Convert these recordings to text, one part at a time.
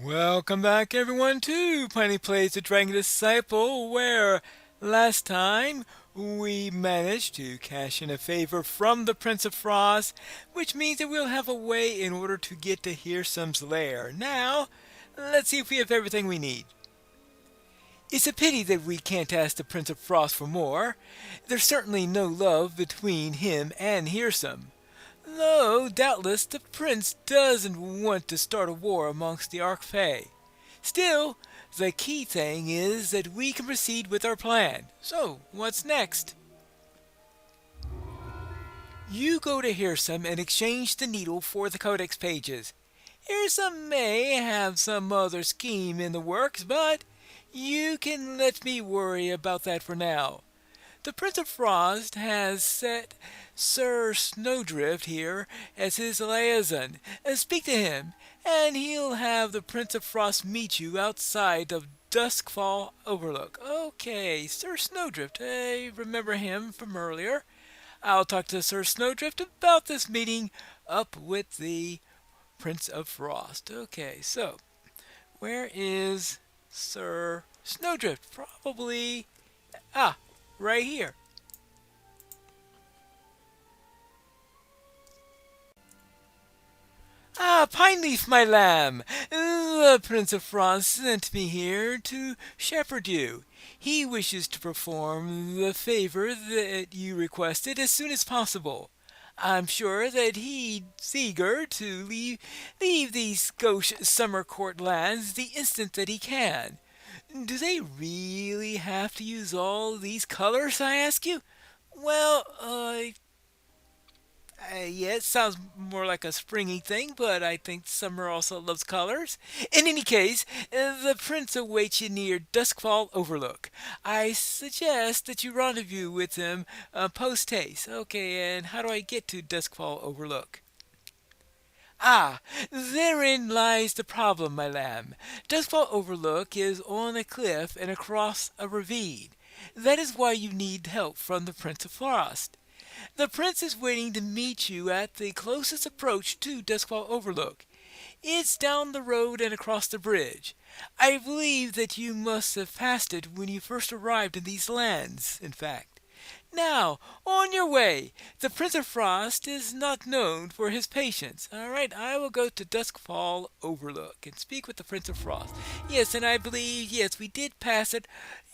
Welcome back, everyone, to Piney Plays the Dragon Disciple, where last time we managed to cash in a favor from the Prince of Frost, which means that we'll have a way in order to get to Hirsam's lair. Now, let's see if we have everything we need. It's a pity that we can't ask the Prince of Frost for more. There's certainly no love between him and Hirsam. Though, doubtless, the prince doesn't want to start a war amongst the Archfey. Still, the key thing is that we can proceed with our plan. So, what's next? You go to Hyrsam and exchange the needle for the codex pages. Hyrsam may have some other scheme in the works, but you can let me worry about that for now. The Prince of Frost has set Sir Snowdrift here as his liaison. Speak to him, and he'll have the Prince of Frost meet you outside of Duskfall Overlook. Okay, Sir Snowdrift, I remember him from earlier. I'll talk to Sir Snowdrift about this meeting up with the Prince of Frost. Okay, so where is Sir Snowdrift? Probably right here. Pineleaf, my lamb! The Prince of Frost sent me here to shepherd you. He wishes to perform the favor that you requested as soon as possible. I'm sure that he's eager to leave these gauche summer court lands the instant that he can. Do they really have to use all these colors, I ask you? Well, yeah, it sounds more like a springy thing, but I think summer also loves colors. In any case, the prince awaits you near Duskfall Overlook. I suggest that you rendezvous with him post haste. Okay, and how do I get to Duskfall Overlook? Therein lies the problem, my lamb. Duskfall Overlook is on a cliff and across a ravine. That is why you need help from the Prince of Frost. The prince is waiting to meet you at the closest approach to Duskfall Overlook. It's down the road and across the bridge. I believe that you must have passed it when you first arrived in these lands, in fact. Now, on your way. The Prince of Frost is not known for his patience. All right, I will go to Duskfall Overlook and speak with the Prince of Frost. Yes, and I believe, yes, we did pass it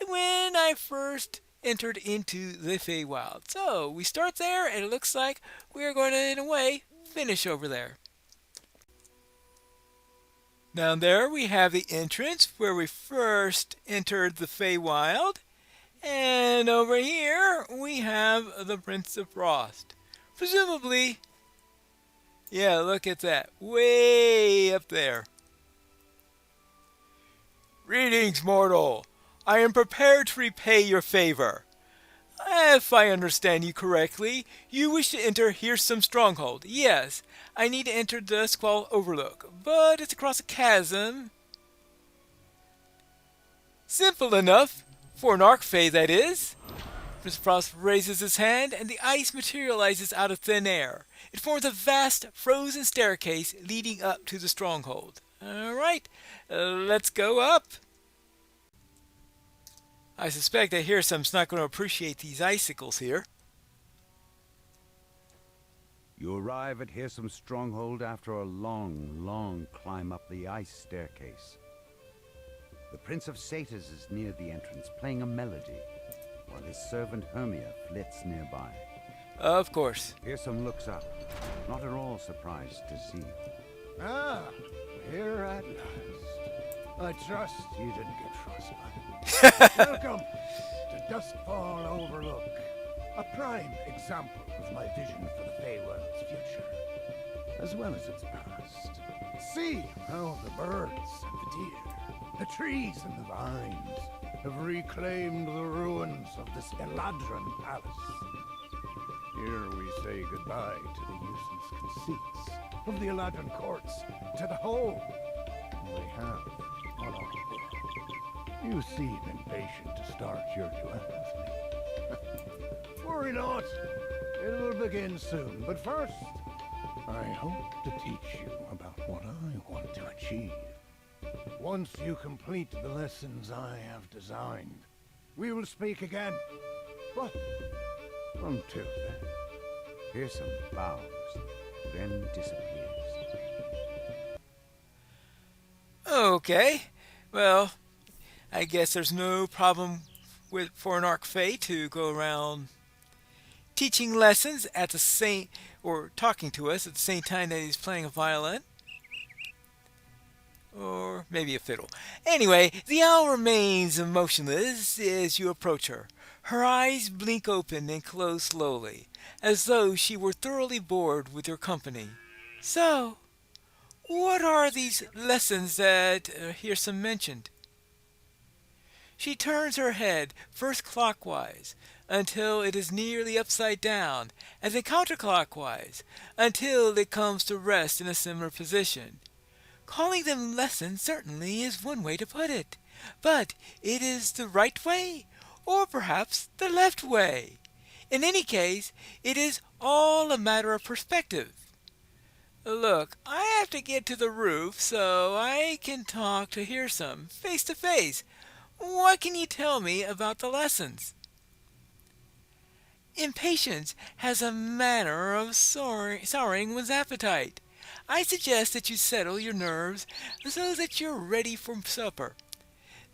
when I first entered into the Feywild. So, we start there, and it looks like we're going to, in a way, finish over there. Down there we have the entrance where we first entered the Feywild. And over here we have the Prince of Frost. Presumably, yeah, look at that. Way up there. Greetings, mortal. I am prepared to repay your favor. If I understand you correctly, you wish to enter Hyrsam Stronghold. Yes, I need to enter the Squall Overlook, but it's across a chasm. Simple enough. For an Archfey, that is. Prince Frost raises his hand, and the ice materializes out of thin air. It forms a vast, frozen staircase leading up to the stronghold. All right, let's go up. I suspect that Hirsam's not going to appreciate these icicles here. You arrive at Hirsam's stronghold after a long climb up the ice staircase. The Prince of Satyrs is near the entrance, playing a melody, while his servant Hermia flits nearby. Of course. Hyrsam looks up, not at all surprised to see you. Here at last. I trust you didn't get frostbite. Welcome to Duskfall Overlook, a prime example of my vision for the Feyworld's future, as well as its past. See how the birds and the deer, the trees and the vines have reclaimed the ruins of this Eladrin palace. Here we say goodbye to the useless conceits of the Eladrin courts, to the home we have on our world. You seem impatient to start your duel with me. Worry not, it will begin soon, but first, I hope to teach you about what I want to achieve. Once you complete the lessons I have designed, we will speak again. But until then... Hyrsam bows, then disappears. Okay. Well, I guess there's no problem for an Archfey to go around teaching lessons at the same or talking to us at the same time that he's playing a violin or maybe a fiddle. Anyway, the owl remains motionless as you approach her. Her eyes blink open and close slowly, as though she were thoroughly bored with your company. So, what are these lessons that Hyrsam mentioned? She turns her head first clockwise until it is nearly upside down, and then counterclockwise until it comes to rest in a similar position. Calling them lessons certainly is one way to put it, but it is the right way, or perhaps the left way. In any case, it is all a matter of perspective. Look, I have to get to the roof so I can talk to Hyrsam face to face. What can you tell me about the lessons? Impatience has a manner of souring one's appetite. I suggest that you settle your nerves so that you're ready for supper.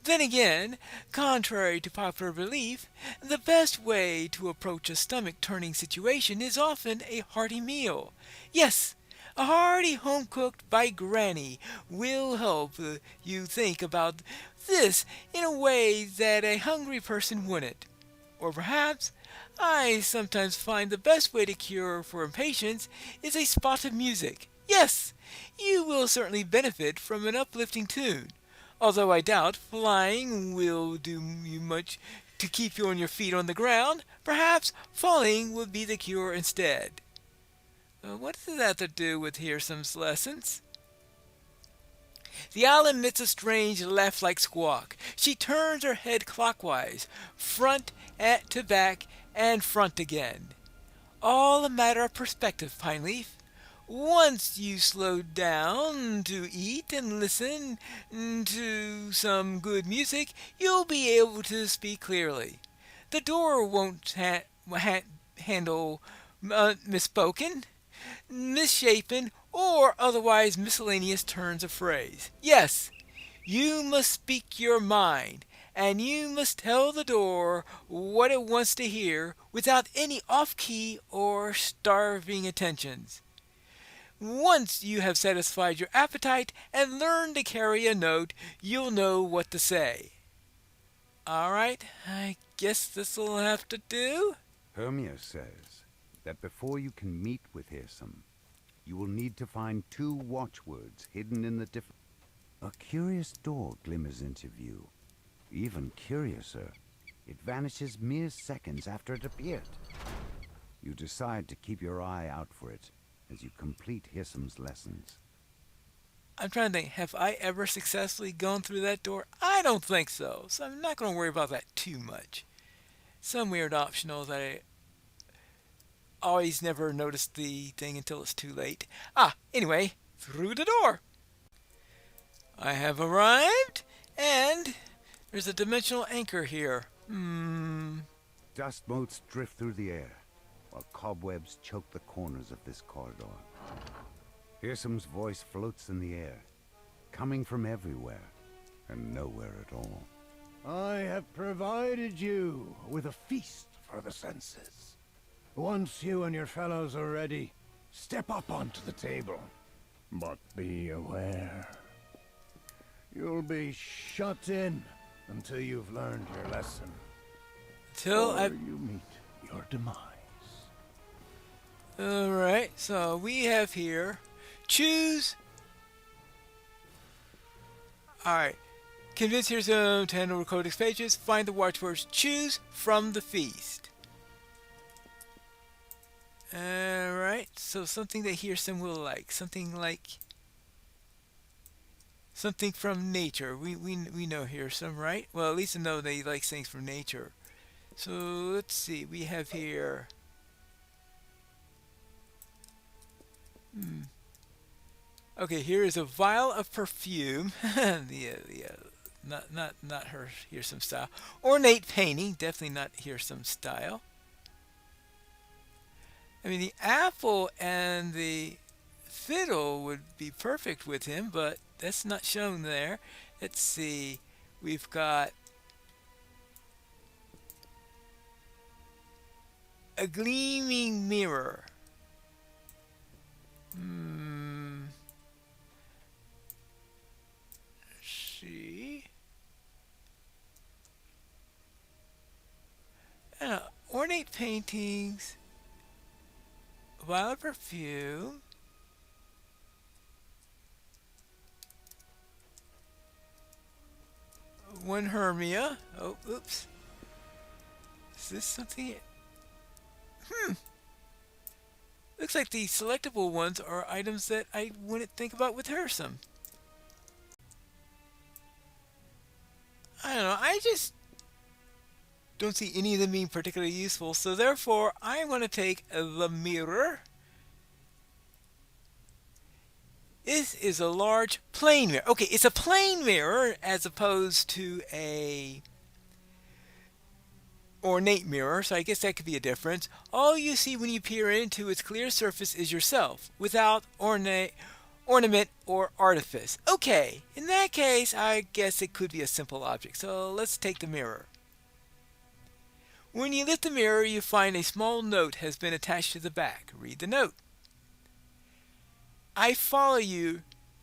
Then again, contrary to popular belief, the best way to approach a stomach-turning situation is often a hearty meal. Yes, a hearty home cooked by Granny will help you think about this in a way that a hungry person wouldn't. Or perhaps, I sometimes find the best way to cure for impatience is a spot of music. Yes, you will certainly benefit from an uplifting tune, although I doubt flying will do you much to keep you on your feet on the ground. Perhaps falling will be the cure instead. What does that have to do with Hyrsam's lessons? The owl emits a strange laugh-like squawk. She turns her head clockwise, front to back, and front again. All a matter of perspective, Pineleaf. Once you slow down to eat and listen to some good music, you'll be able to speak clearly. The door won't handle misspoken, misshapen, or otherwise miscellaneous turns of phrase. Yes, you must speak your mind, and you must tell the door what it wants to hear without any off-key or starving attentions. Once you have satisfied your appetite and learned to carry a note, you'll know what to say. All right, I guess this'll have to do. Hermia says that before you can meet with Hyrsam, you will need to find 2 watchwords hidden in the different... A curious door glimmers into view. Even curiouser, it vanishes mere seconds after it appeared. You decide to keep your eye out for it as you complete Hyrsam's lessons. I'm trying to think, have I ever successfully gone through that door? I don't think so, so I'm not going to worry about that too much. Some weird optional that I always never noticed the thing until it's too late. Anyway, through the door. I have arrived, and there's a dimensional anchor here. Dust motes drift through the air, while cobwebs choke the corners of this corridor. Hyrsam's voice floats in the air, coming from everywhere and nowhere at all. I have provided you with a feast for the senses. Once you and your fellows are ready, step up onto the table. But be aware. You'll be shut in until you've learned your lesson. Or you meet your demise. Alright, so we have here, choose. Alright, convince Hyrsam to handle codex pages, find the watchwords, choose from the feast. Alright, so something that Hyrsam will like, something from nature. We know Hyrsam, right? Well, at least I know that he likes things from nature. So let's see, we have here Okay, here is a vial of perfume. Not her Hyrsam style. Ornate painting, definitely not Hyrsam style. I mean, the apple and the fiddle would be perfect with him, but that's not shown there. Let's see. We've got a gleaming mirror. Let's see. Ornate paintings, vial of perfume. One Hermia. Oh, oops. Is this something? Looks like the selectable ones are items that I wouldn't think about with Hyrsam. I don't know. I just don't see any of them being particularly useful. So therefore, I want to take the mirror. This is a large plane mirror. Okay, it's a plane mirror as opposed to a ornate mirror, so I guess that could be a difference. All you see when you peer into its clear surface is yourself, without ornament or artifice. Okay, in that case, I guess it could be a simple object. So let's take the mirror. When you lift the mirror, you find a small note has been attached to the back. Read the note. I follow you.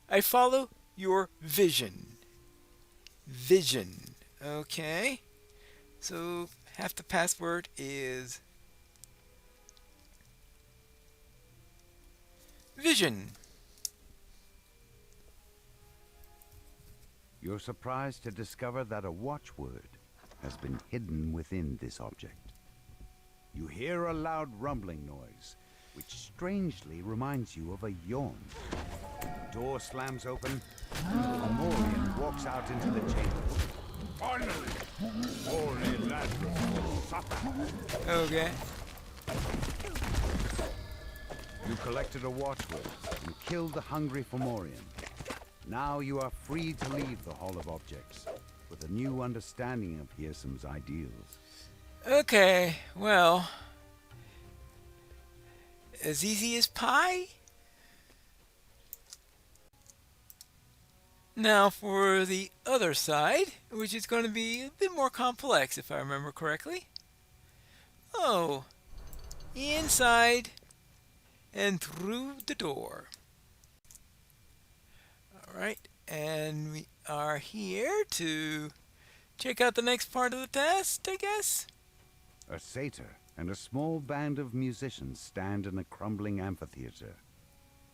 I follow your vision. Vision. Okay. So half the password is vision. You're surprised to discover that a watchword has been hidden within this object. You hear a loud rumbling noise, which strangely reminds you of a yawn. The door slams open, and Amorian walks out into the chamber. Finally! Holy Lazarus will suffer! Okay. You collected a watchword and killed the hungry Fomorian. Now you are free to leave the Hall of Objects with a new understanding of Hyrsam's ideals. Okay, well, as easy as pie? Now for the other side, which is going to be a bit more complex if I remember correctly. Oh, inside and through the door. Alright, and we are here to check out the next part of the test, I guess. A satyr and a small band of musicians stand in a crumbling amphitheater.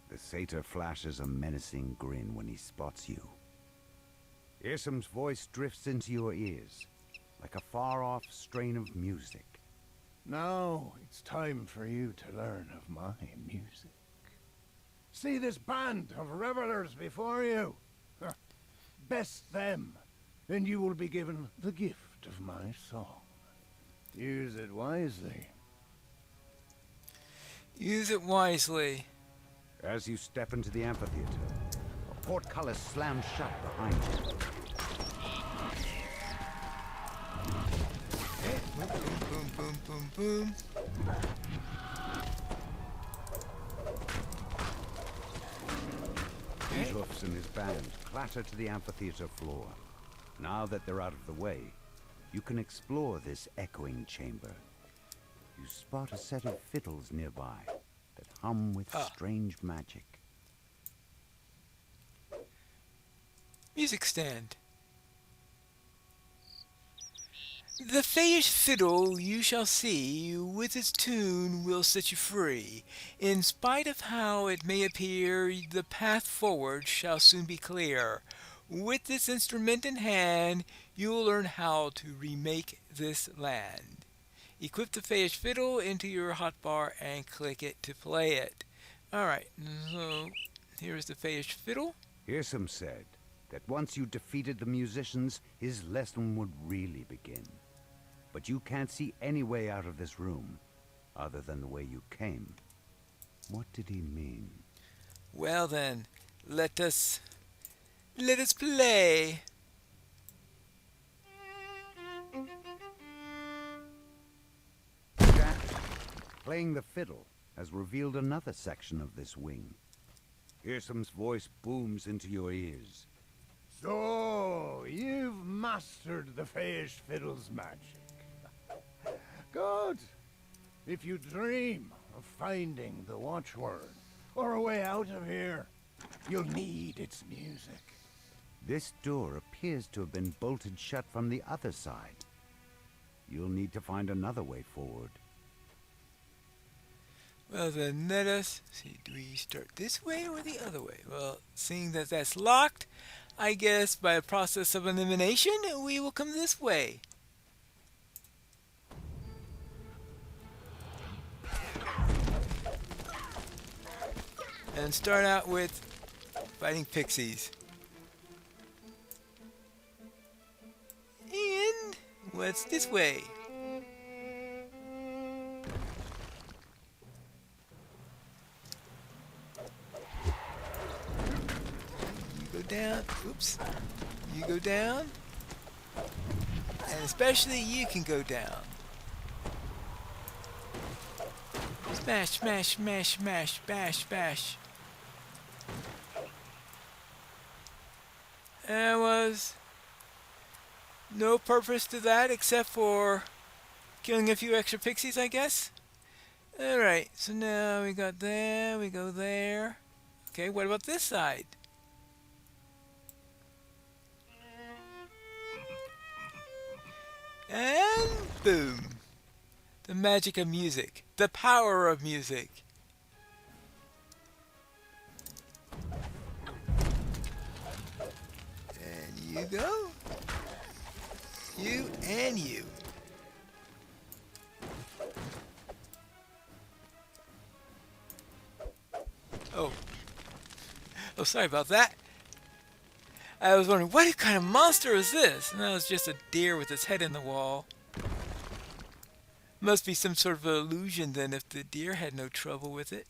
The satyr flashes a menacing grin when he spots you. Hyrsam's voice drifts into your ears, like a far-off strain of music. Now it's time for you to learn of my music. See this band of revelers before you? Best them, and you will be given the gift of my song. Use it wisely. Use it wisely. As you step into the amphitheater, a portcullis slams shut behind you. Okay. Boom, boom, boom, boom, boom. Pineleaf and his band clatter to the amphitheater floor. Now that they're out of the way, you can explore this echoing chamber. You spot a set of fiddles nearby that hum with strange magic. Music stand. The fayish fiddle you shall see, with its tune will set you free. In spite of how it may appear, the path forward shall soon be clear. With this instrument in hand, you'll learn how to remake this land. Equip the fayish fiddle into your hotbar and click it to play it. Alright, so here's the fayish fiddle. Hyrsam said that once you defeated the musicians, his lesson would really begin. But you can't see any way out of this room, other than the way you came. What did he mean? Well then, Let us play. Jack, playing the fiddle, has revealed another section of this wing. Hirsam's voice booms into your ears. So, you've mastered the Phage fiddle's magic. Good. If you dream of finding the watchword, or a way out of here, you'll need its music. This door appears to have been bolted shut from the other side. You'll need to find another way forward. Well, then let us see. Do we start this way or the other way? Well, seeing that that's locked, I guess by a process of elimination, we will come this way. And start out with fighting pixies. And what's this way? You go down. Oops. You go down. And especially you can go down. Smash, smash, smash, smash, bash, bash. There was no purpose to that except for killing a few extra pixies, I guess. Alright, so now we got there, we go there. Okay, what about this side? And boom. The magic of music. The power of music. And you go. You and you. Oh. Oh, sorry about that. I was wondering, what kind of monster is this? No, it's just a deer with its head in the wall. Must be some sort of illusion then if the deer had no trouble with it.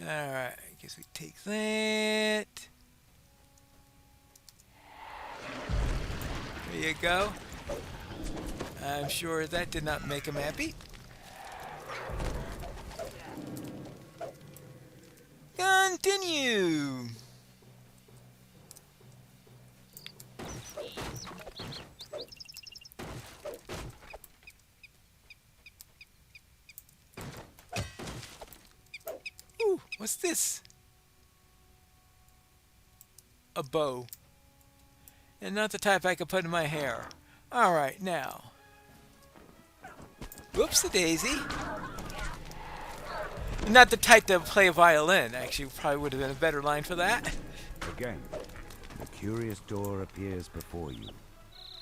Alright, I guess we take that. There you go. I'm sure that did not make him happy. Continue. Ooh, what's this? A bow. And not the type I could put in my hair. Alright, now. Whoops-a-daisy. Not the type to play a violin. Actually, probably would have been a better line for that. Again, the curious door appears before you,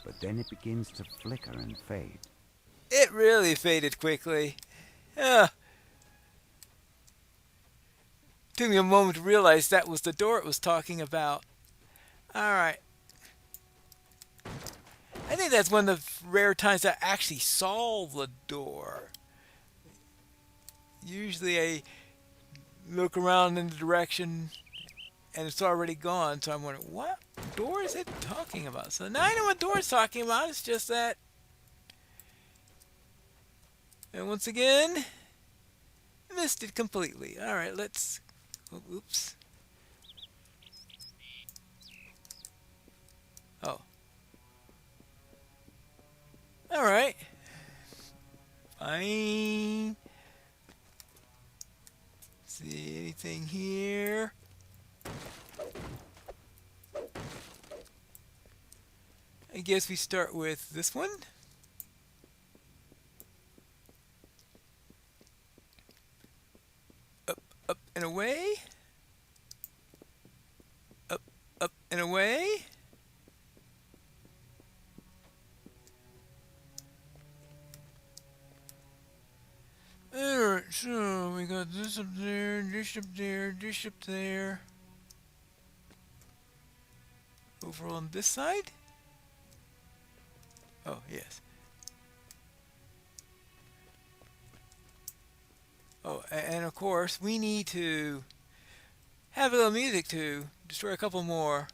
but then it begins to flicker and fade. It really faded quickly. Took me a moment to realize that was the door it was talking about. Alright. I think that's one of the rare times I actually saw the door. Usually I look around in the direction and it's already gone, so I'm wondering, what door is it talking about? So now I know what door it's talking about, it's just that. And once again, missed it completely. Alright, let's... Oh, oops. Oh. Alright. Fine. See anything here? I guess we start with this one. Up, up and away. Up, up and away. Alright, so we got this up there, dish up there, dish up there. Over on this side? Oh, yes. Oh, and of course, we need to have a little music to destroy a couple more.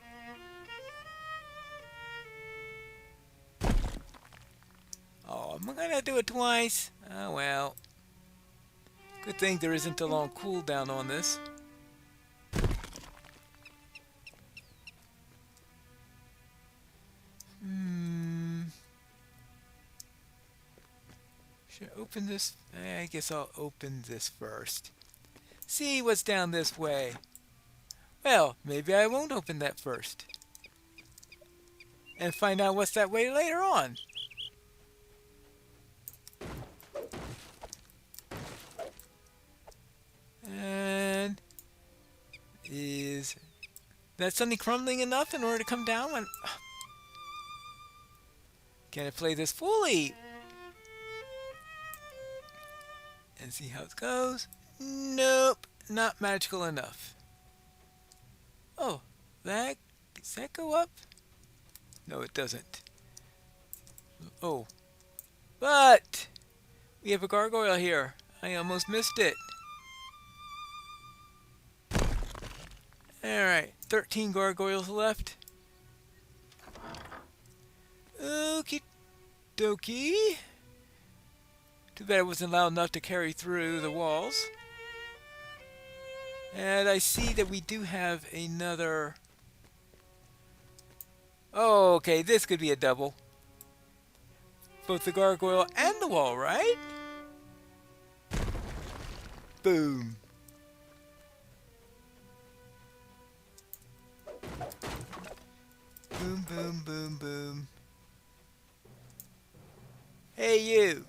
Oh, am I gonna do it twice? Oh well. Good thing there isn't a long cooldown on this. Hmm. Should I open this? I guess I'll open this first. See what's down this way. Well, maybe I won't open that first. And find out what's that way later on. And is that something crumbling enough in order to come down? Can I play this fully? And see how it goes? Nope, not magical enough. Oh, does that go up? No, it doesn't. Oh, but we have a gargoyle here. I almost missed it. Alright, 13 gargoyles left. Okie dokie. Too bad it wasn't loud enough to carry through the walls. And I see that we do have another... Oh, okay, this could be a double. Both the gargoyle and the wall, right? Boom. Boom, boom, boom, boom. Hey, you.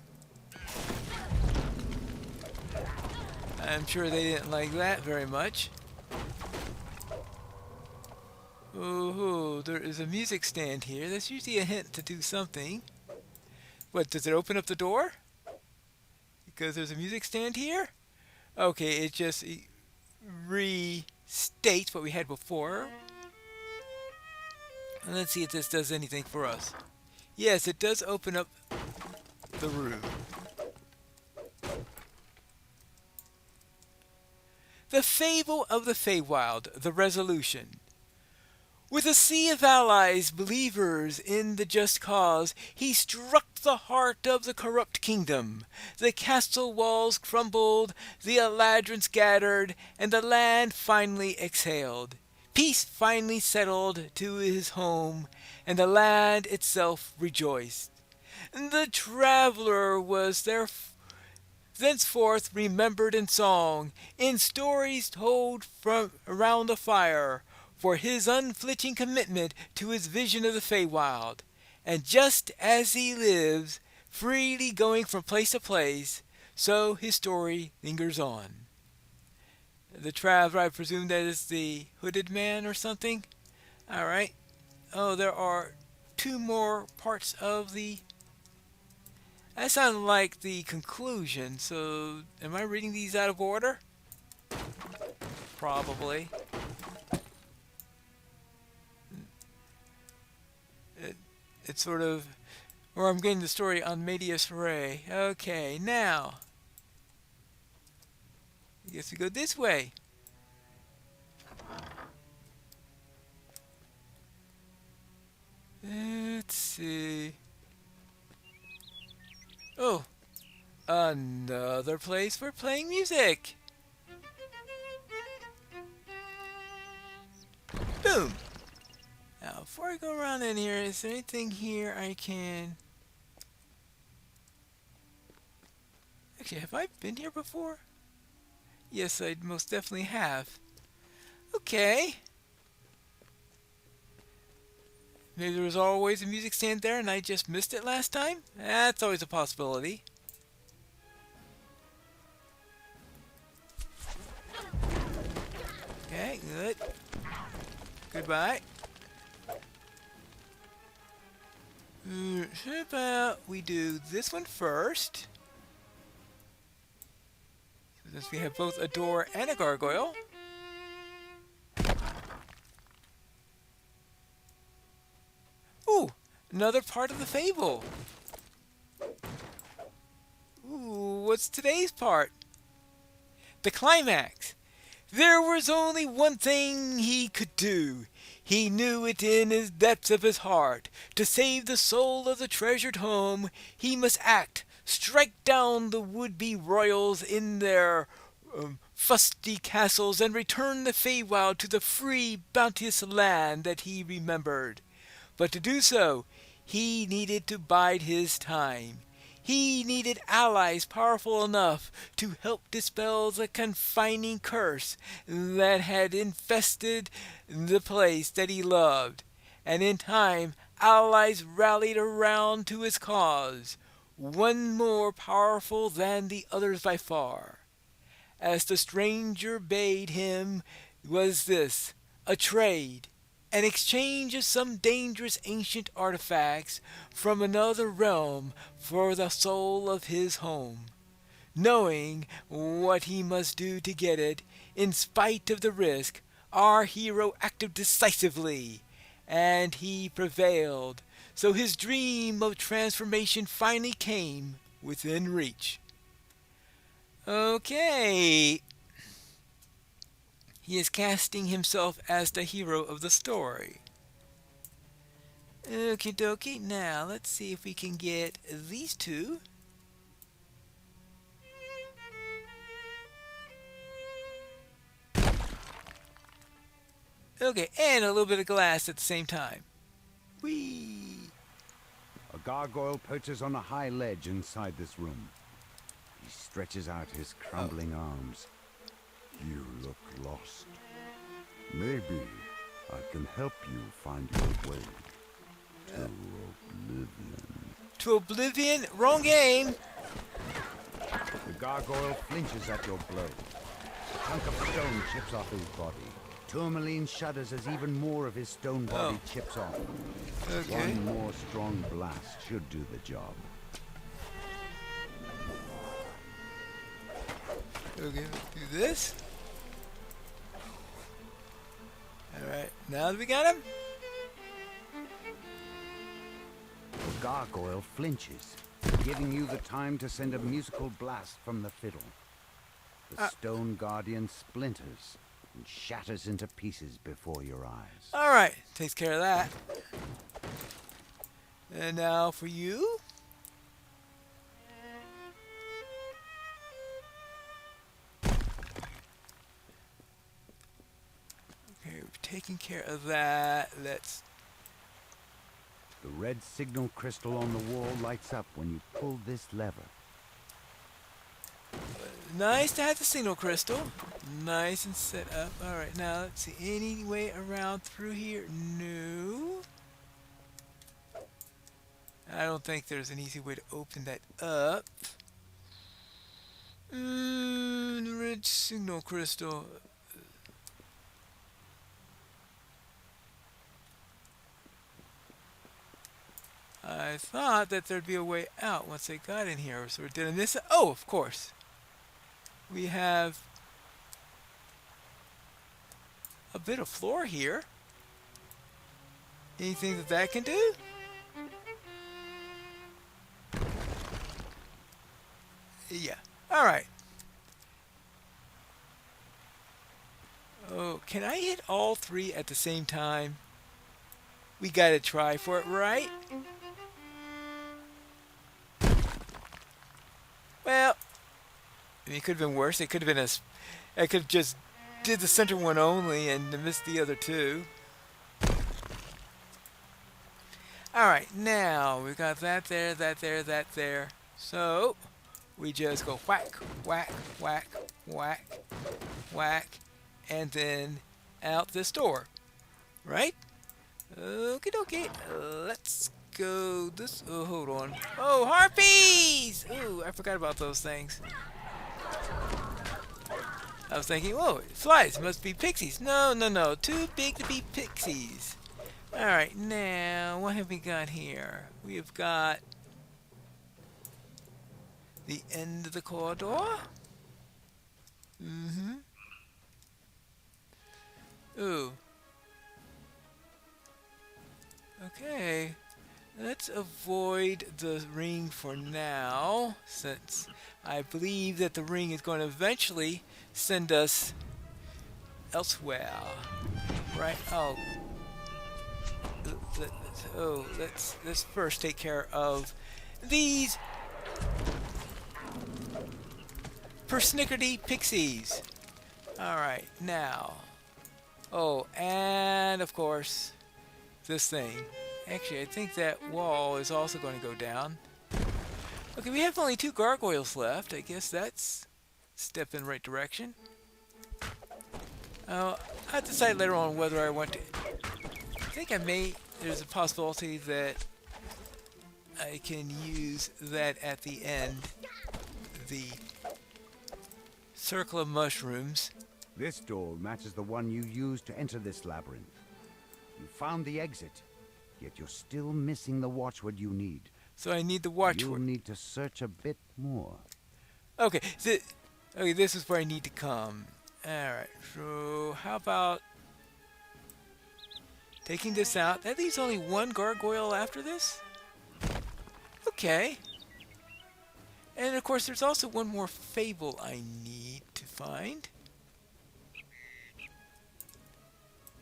I'm sure they didn't like that very much. Oh, there is a music stand here. That's usually a hint to do something. What, does it open up the door? Because there's a music stand here? Okay, it just restates what we had before. And let's see if this does anything for us. Yes, it does open up the room. The Fable of the Feywild, the Resolution. With a sea of allies, believers in the just cause, he struck the heart of the corrupt kingdom. The castle walls crumbled, the Eladrin scattered, and the land finally exhaled. Peace finally settled to his home, and the land itself rejoiced. The traveler was thenceforth remembered in song, in stories told from around the fire, for his unflinching commitment to his vision of the Feywild. And just as he lives, freely going from place to place, so his story lingers on. The traveler, I presume that is the hooded man or something? Alright. Oh, there are 2 more parts of the... That sounds like the conclusion, so am I reading these out of order? Probably. It's sort of... Or I'm getting the story on Medias Ray. Okay, now... I guess we go this way. Let's see... Oh, another place for playing music. Boom. Now, before I go around in here, is there anything here I can... Actually, have I been here before? Yes, I most definitely have. Okay. Maybe there was always a music stand there and I just missed it last time? That's always a possibility. Okay, good. Goodbye. How about we do this one first? Since we have both a door and a gargoyle. Ooh, another part of the fable. Ooh, what's today's part? The climax. There was only one thing he could do. He knew it in the depths of his heart. To save the soul of the treasured home, he must act, strike down the would-be royals in their fusty castles, and return the Feywild to the free, bounteous land that he remembered. But to do so, he needed to bide his time. He needed allies powerful enough to help dispel the confining curse that had infested the place that he loved. And in time, allies rallied around to his cause, one more powerful than the others by far. As the stranger bade him was this, a trade, an exchange of some dangerous ancient artifacts from another realm for the soul of his home. Knowing what he must do to get it, in spite of the risk, our hero acted decisively, and he prevailed. So his dream of transformation finally came within reach. Okay. He is casting himself as the hero of the story. Okie dokie, now let's see if we can get these two. Okay, and a little bit of glass at the same time. Whee! A gargoyle perches on a high ledge inside this room. He stretches out his crumbling arms. You look lost. Maybe I can help you find your way to oblivion. To oblivion? Wrong game! The gargoyle flinches at your blow. A chunk of stone chips off his body. Tourmaline shudders as even more of his stone body chips off. Okay. One more strong blast should do the job. Okay, let's do this. Alright, now that we got him. The gargoyle flinches, giving you the time to send a musical blast from the fiddle. The stone guardian splinters and shatters into pieces before your eyes. Alright, takes care of that. And now for you. Okay, we've taken care of that. Let's... The red signal crystal on the wall lights up when you pull this lever. Nice to have the signal crystal. Nice and set up. Alright, now let's see. Any way around through here? No. I don't think there's an easy way to open that up. The red signal crystal. I thought that there'd be a way out once they got in here. So we're doing this. Oh, of course. We have a bit of floor here. Anything that that can do? Yeah. All right. Oh, can I hit all three at the same time? We gotta try for it, right? Well, I mean, it could have been worse. It could have been I could have just did the center one only and missed the other two. Alright, now we've got that there, that there, that there. So, we just go whack, whack, whack, whack, whack, and then out this door. Right? Okie dokie. Let's go this. Oh, hold on. Oh, harpies! Ooh, I forgot about those things. I was thinking, whoa, flies must be pixies. No, no, no. Too big to be pixies. Alright, now, what have we got here? We've got the end of the corridor. Ooh. Okay. Let's avoid the ring for now, since I believe that the ring is going to eventually send us elsewhere. Right? Let's first take care of these persnickety pixies. All right, now. Oh, and of course, this thing. Actually, I think that wall is also going to go down. Okay, we have only 2 gargoyles left. I guess that's a step in the right direction. I'll decide later on whether I want to. I think I may. There's a possibility that I can use that at the end. The circle of mushrooms. This door matches the one you used to enter this labyrinth. You found the exit, yet you're still missing the watchword you need. So I need the watchword. You'll need to search a bit more. Okay, okay, this is where I need to come. Alright, so how about taking this out? That leaves only 1 gargoyle after this? Okay. And of course, there's also one more fable I need to find.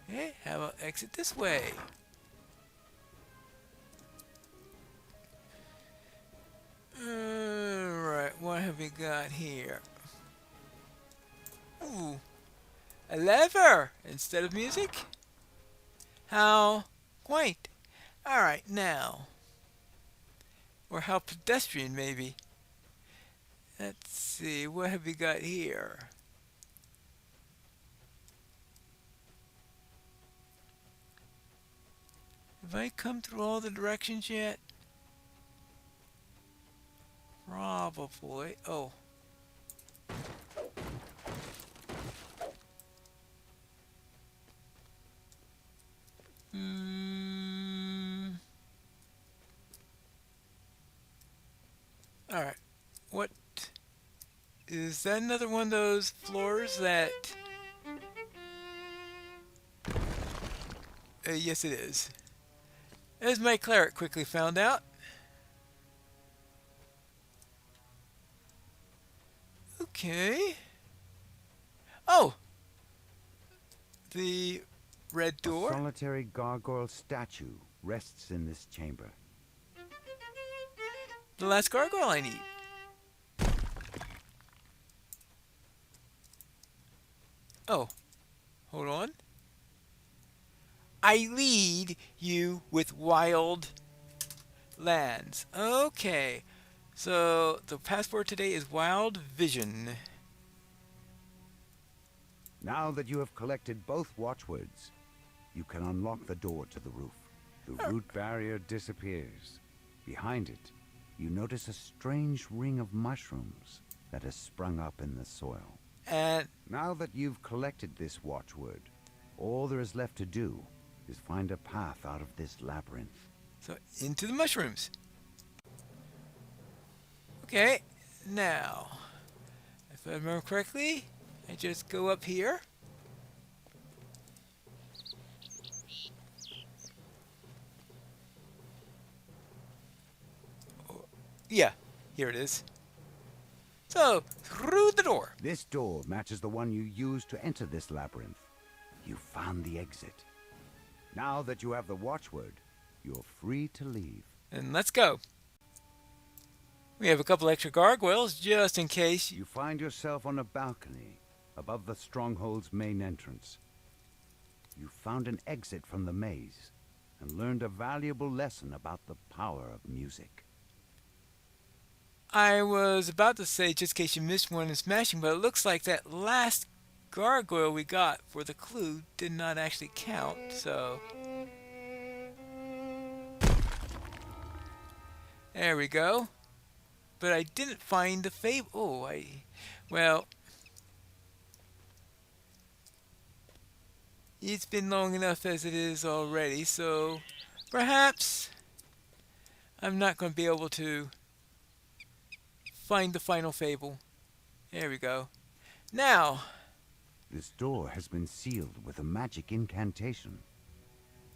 Okay, how about exit this way? Alright, what have we got here? Ooh, a lever instead of music? How quaint. Alright, now. Or how pedestrian, maybe. Let's see, what have we got here? Have I come through all the directions yet? Probably. Oh. Alright. What? Is that another one of those floors that... yes, it is. As my cleric quickly found out. Okay. Oh! The red door. A solitary gargoyle statue rests in this chamber. The last gargoyle I need. Oh. Hold on. I lead you with wild lands. Okay. So the password today is Wild Vision. Now that you have collected both watchwords, you can unlock the door to the roof. The root barrier disappears. Behind it, you notice a strange ring of mushrooms that has sprung up in the soil. And now that you've collected this watchword, all there is left to do is find a path out of this labyrinth. so into the mushrooms. Okay, now, if I remember correctly, I just go up here. Yeah, here it is. So, through the door. This door matches the one you used to enter this labyrinth. You found the exit. Now that you have the watchword, you're free to leave. And let's go. We have a couple extra gargoyles just in case. You find yourself on a balcony above the stronghold's main entrance. You found an exit from the maze and learned a valuable lesson about the power of music. I was about to say, just in case you missed one in smashing, but it looks like that last gargoyle we got for the clue did not actually count, so... There we go. But I didn't find the fable. Oh, well... It's been long enough as it is already, so... Perhaps... I'm not going to be able to... find the final fable. There we go. Now... This door has been sealed with a magic incantation.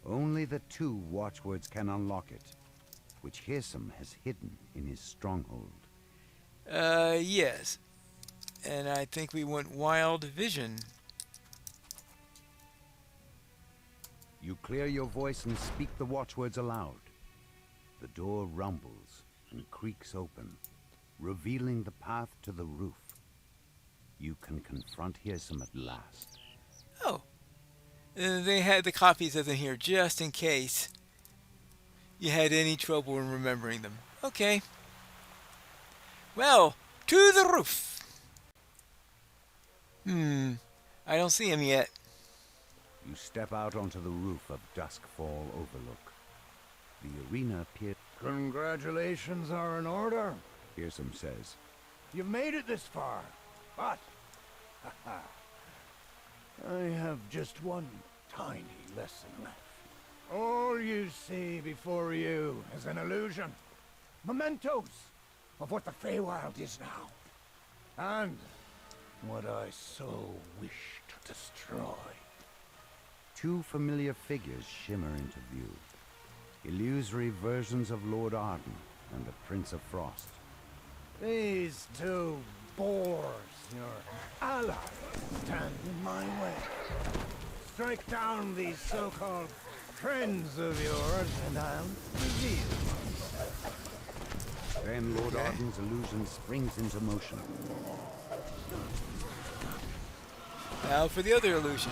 Only the 2 watchwords can unlock it. which Hyrsam has hidden in his stronghold. Yes. And I think we want wild vision. You clear your voice and speak the watchwords aloud. The door rumbles and creaks open, revealing the path to the roof. You can confront Hyrsam at last. Oh, they had the copies of them here just in case you had any trouble in remembering them. Okay. Well, to the roof. I don't see him yet. You step out onto the roof of Duskfall Overlook. The arena appears. Congratulations are in order. Hyrsam says. You've made it this far, but I have just one tiny lesson left. All you see before you is an illusion. Mementos of what the Feywild is now. And what I so wish to destroy. Two familiar figures shimmer into view. Illusory versions of Lord Arden and the Prince of Frost. These two boars, your allies, stand in my way. Strike down these so-called friends of yours, and I'll reveal myself. Then Lord Arden's illusion springs into motion. Now for the other illusion.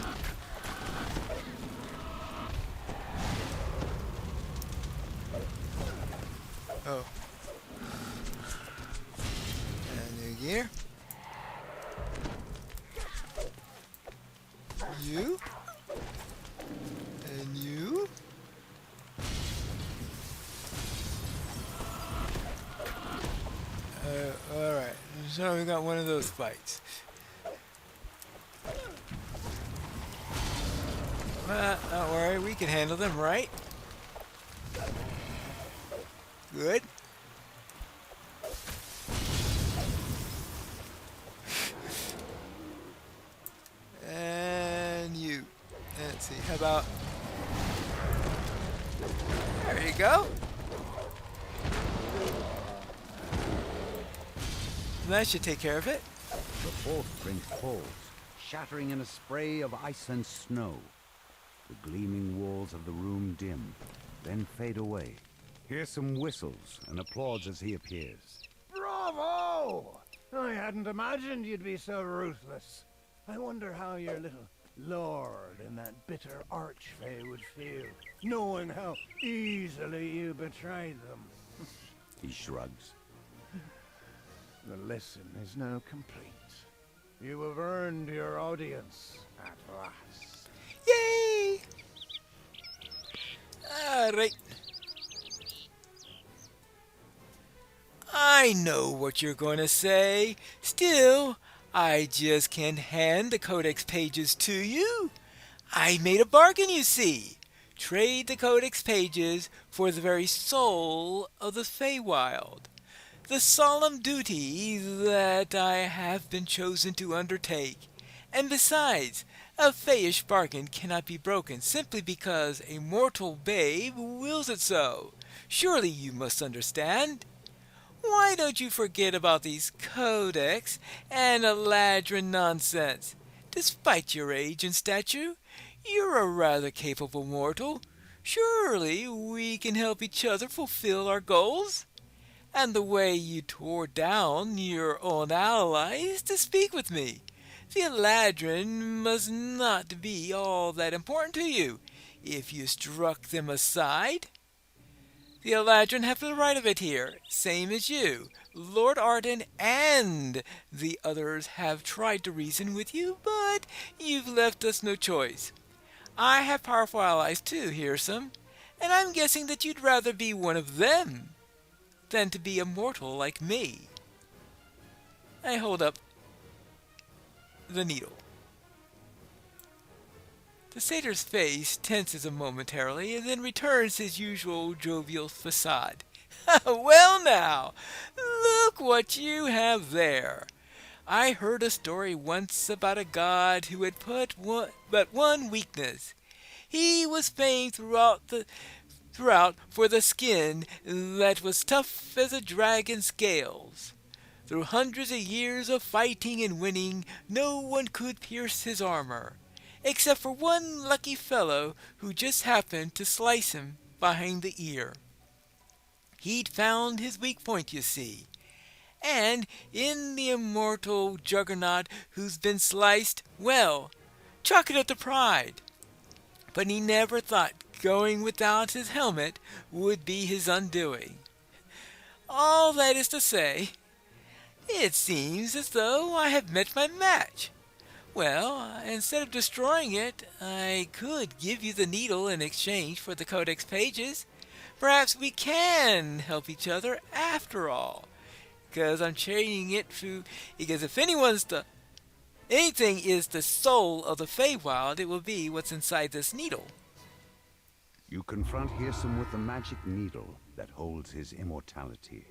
Oh. And new gear. You. And you. Alright. So we got one of those fights. Don't worry, we can handle them, right? Good. And you. Let's see, how about... There you go. That should take care of it. The fourth prince falls, shattering in a spray of ice and snow. The gleaming walls of the room dim, then fade away. Hyrsam whistles and applauds as he appears. Bravo! I hadn't imagined you'd be so ruthless. I wonder how your little lord in that bitter archfey would feel, knowing how easily you betrayed them. He shrugs. The lesson is now complete. You have earned your audience at last. Yay! Alright. I know what you're going to say. Still, I just can't hand the codex pages to you. I made a bargain, you see. Trade the codex pages for the very soul of the Feywild. The solemn duty that I have been chosen to undertake. And besides, a Feyish bargain cannot be broken simply because a mortal babe wills it so. Surely you must understand. Why don't you forget about these codex and Eladrin nonsense? Despite your age and stature, you're a rather capable mortal. Surely we can help each other fulfill our goals? And the way you tore down your own allies to speak with me. The Eladrin must not be all that important to you if you struck them aside. The Eladrin have the right of it here, same as you. Lord Arden and the others have tried to reason with you, but you've left us no choice. I have powerful allies too, Hyrsam, and I'm guessing that you'd rather be one of them than to be a mortal like me. I hold up the needle. The satyr's face tenses momentarily and then returns his usual jovial facade. Well now, look what you have there. I heard a story once about a god who had but one weakness. He was famed throughout throughout for the skin that was tough as a dragon's scales. Through hundreds of years of fighting and winning, no one could pierce his armor, except for one lucky fellow who just happened to slice him behind the ear. He'd found his weak point, you see. And in the immortal juggernaut who's been sliced, well, chalk it up to pride. But he never thought going without his helmet would be his undoing. All that is to say, it seems as though I have met my match. Well, instead of destroying it, I could give you the needle in exchange for the codex pages. Perhaps we can help each other after all. Because I'm changing it to, because if anything is the soul of the Feywild, it will be what's inside this needle. You confront Hyrsam with the magic needle that holds his immortality.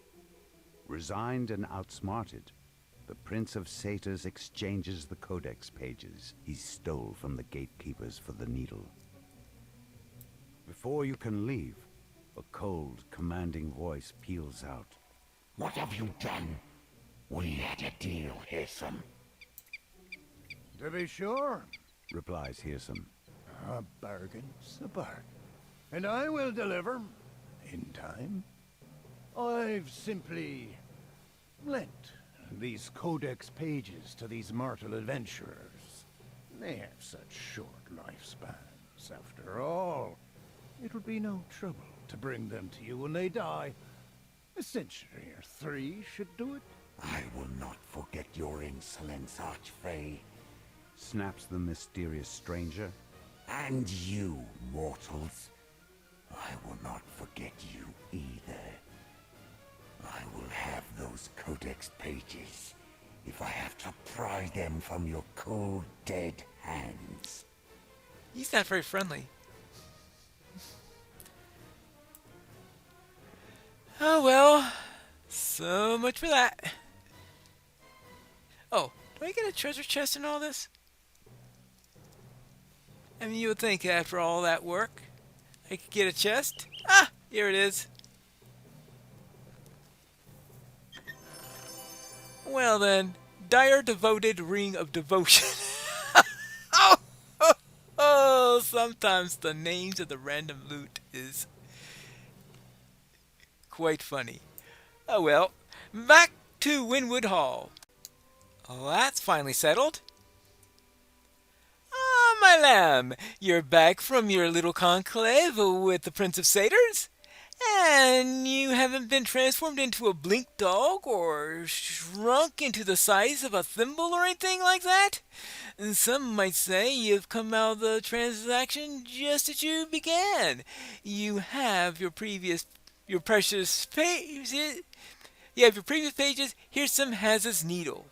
Resigned and outsmarted, the Prince of Satyrs exchanges the codex pages he stole from the gatekeepers for the needle. Before you can leave, a cold, commanding voice peals out. What have you done? We had a deal, Hyrsam. To be sure, Replies Hyrsam. a bargain's a bargain. And I will deliver, in time. I've simply lent these codex pages to these mortal adventurers. They have such short lifespans, after all. It would be no trouble to bring them to you when they die. A century or 3 should do it. I will not forget your insolence, Archfey. Snaps the mysterious stranger. And you, mortals. I will not forget you either. I will have those codex pages if I have to pry them from your cold, dead hands. He's not very friendly. Oh well, so much for that. Oh, do I get a treasure chest in all this? I mean, you would think after all that work, I could get a chest. Ah, here it is. Well then, dire devoted ring of devotion. Oh, sometimes the names of the random loot is quite funny. Oh well, back to Winwood Hall. Oh, that's finally settled. Ah, my lamb, you're back from your little conclave with the Prince of Satyrs? And you haven't been transformed into a blink dog or shrunk into the size of a thimble or anything like that? And some might say you've come out of the transaction just as you began. You have your precious pages. You have your previous pages. Hyrsam has his needle.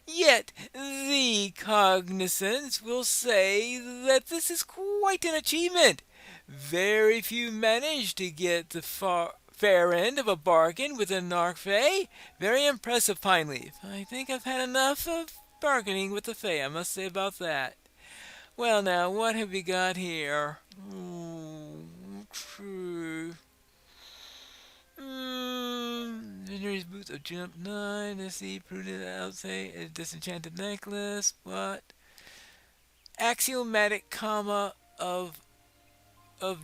Yet the cognizance will say that this is quite an achievement. Very few manage to get the fair end of a bargain with an Archfey. Very impressive, Pineleaf. I think I've had enough of bargaining with the Fey, I must say about that. Well now, what have we got here? True. Visionary's boots of jump 9. Let's see, prudent outside, a disenchanted necklace. What? Axiomatic comma of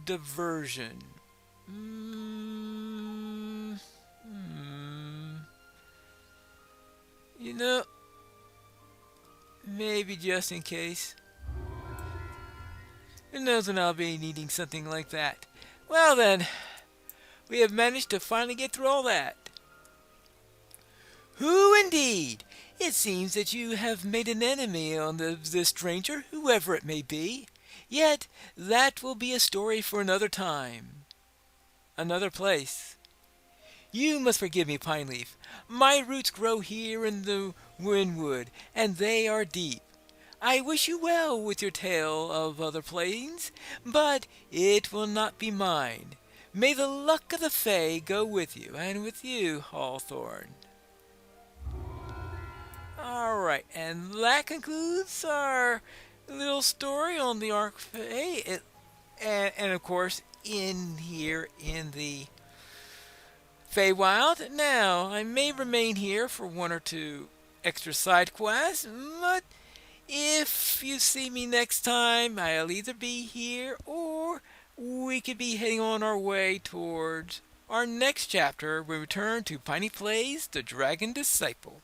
diversion. You know, maybe just in case. Who knows when I'll be needing something like that. Well then, we have managed to finally get through all that. Who indeed? It seems that you have made an enemy on this stranger, whoever it may be. Yet that will be a story for another time, another place. You must forgive me, Pineleaf. My roots grow here in the Winwood, and they are deep. I wish you well with your tale of other plains, but it will not be mine. May the luck of the Fae go with you, and with you, Hawthorne. Alright, and that concludes our little story on the Archfey. And of course, in here in the Feywild. Now, I may remain here for one or two extra side quests, but if you see me next time, I'll either be here or we could be heading on our way towards our next chapter. We return to Piney Plays The Dragon Disciple.